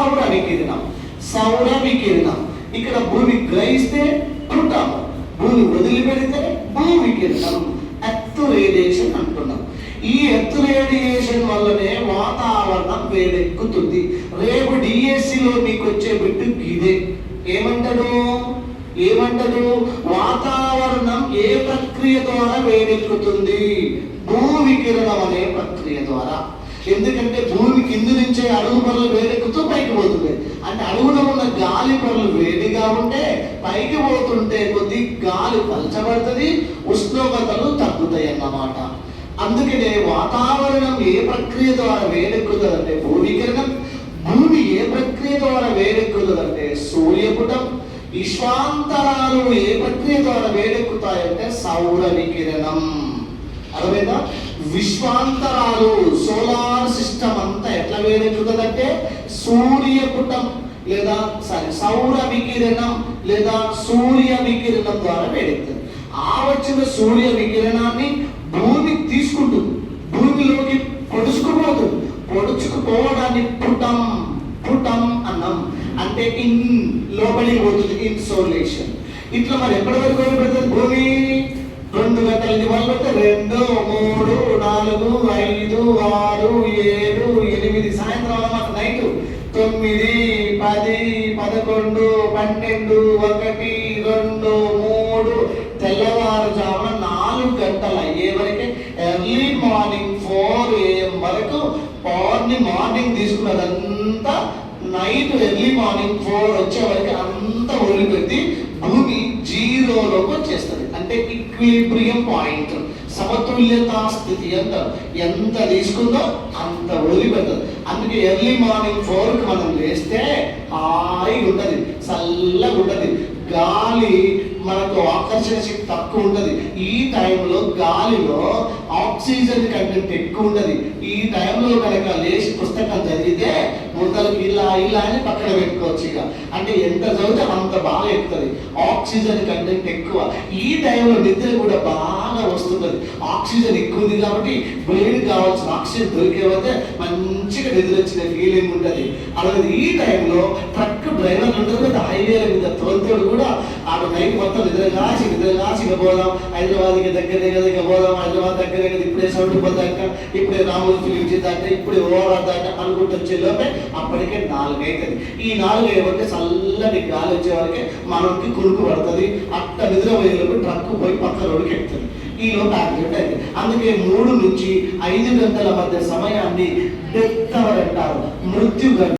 సౌర వికిరణం. సౌర వికిరణం ఇక్కడ భూమి గ్రహిస్తే ప్లూటాన్, భూమి వదిలిపెడితే భూ వికిరణం, ఎర్త్ రేడియేషన్ అంటున్నాం. ఈ ఎర్త్ రేడియేషన్ వల్లనే వాతావరణం వేడెక్కుతుంది. రేపు డిఎస్సిలో మీకు వచ్చే బిట్టు ఇదే. ఏమంటాడు వాతావరణం ఏ ప్రక్రియ ద్వారా వేడెక్కుతుంది? భూ వికిరణం అనే ప్రక్రియ ద్వారా. ఎందుకంటే భూమి కింది నుంచే అడుగు పొరలు వేడెక్కుతూ పైకి పోతుంది. అంటే అడుగులో ఉన్న గాలి పొరలు వేడిగా ఉంటే పైకి పోతుంటే కొద్ది గాలి పలచబడుతుంది, ఉష్ణోగ్రతలు తగ్గుతాయి అన్నమాట. అందుకనే వాతావరణం ఏ ప్రక్రియ ద్వారా వేడెక్కుతుందంటే భూ వికిరణం, భూమి ఏ ప్రక్రియ ద్వారా వేడెక్కుతుందంటే సూర్యపుటం, విశ్వాంతరాలు ఏ ప్రక్రియ ద్వారా వేడెక్కుతాయంటే సౌర వికిరణం. అర్థమైందా? విశ్వాంతరాలు సోలార్ సిస్టమ్ అంతా ఎట్లా వేడెక్కుతుందంటే సూర్యపుటం లేదా సౌర వికిరణం లేదా సూర్య వికిరణం ద్వారా వేడెక్కుతుంది. ఆ వచ్చిన సూర్య వికిరణాన్ని భూమి తీసుకుంటుంది, భూమిలోకి పొడుచుకుపోవడాన్ని పుటం అన్నాం. అంటే లోపలికి పోతుంది, ఇన్సోలేషన్. ఇట్లా మరి ఎప్పటి వరకు పెడుతుంది భూమి? 2 గంటల వల్ల 2, 3, 4, 5, 6, 7, 8 సాయంత్రం అన్నమాట. నైట్ 9, 10, 11, 12, 1, 2, 3 తెల్లవారుజామున 4 గంటలు అయ్యే వరకే ఎర్లీ మార్నింగ్ 4 AM వరకు మార్నింగ్ తీసుకున్నదంతా నైట్ ఎర్లీ మార్నింగ్ 4 వచ్చే వరకు అంతా వదిలిపెట్టి భూమి జీరోలోకి వచ్చేస్తుంది. అంటే ఈక్విలిబ్రియం పాయింట్, సమతుల్యతా స్థితి ఎంత తీసుకుందో అంత వదిలిపెడుతుంది. అందుకే ఎర్లీ మార్నింగ్ 4కి మనం లేస్తే హాయిగా ఉంటుంది, చల్లగా ఉంటుంది. గాలి మనకు ఆకర్షణ శక్తి తక్కువ ఉంటుంది. ఈ టైంలో గాలిలో ఆక్సిజన్ కంటెంట్ ఎక్కువ ఉంటుంది. ఈ టైంలో కనుక లేచి పుస్తకం చదివితే ముందరకు ఇలా అని పక్కన పెట్టుకోవచ్చు. ఇక అంటే ఎంత చదివితే అంత బాగా ఎక్కుతుంది, ఆక్సిజన్ కంటెంట్ ఎక్కువ. ఈ టైంలో నిద్ర కూడా బాగా వస్తుంటుంది, ఆక్సిజన్ ఎక్కువ ఉంది కాబట్టి బ్రెయిన్ కావాల్సిన ఆక్సిజన్ దొరికేవైతే మంచిగా నిద్ర వచ్చిన ఫీలింగ్ ఉంటుంది. అలాగే ఈ టైంలో ట్రక్ డ్రైవర్లు ఉంటుంది కదా, హైవేల మీద తోలుతోడు కూడా ఆడ నైట్ మొత్తం నిద్ర కాసి పోదాం, హైదరాబాద్కి దగ్గర పోదాం, హైదరాబాద్ దగ్గర ఇప్పుడే సౌండ్ పోదాక, ఇప్పుడే రామోజీ ఫిలిం చేద్దాక, ఇప్పుడే ఓవర్ దాకా అనుకుంటూ వచ్చే లోపే అప్పటికే 4 అవుతుంది. ఈ 4 అయ్యేవరకు చల్లటి గాలి వచ్చే వరకే మనకి కురుకు పడుతుంది. అట్ట నిద్ర పోయేలోపు ట్రక్ పోయి పక్క రోడ్డుకి ఎక్కుతుంది. ఈ లోపు యాక్సిడెంట్ అయింది. అందుకే 3 నుంచి 5 గంటల మధ్య సమయాన్ని డెత్ అవర్ అంటారు, మృత్యు గంట.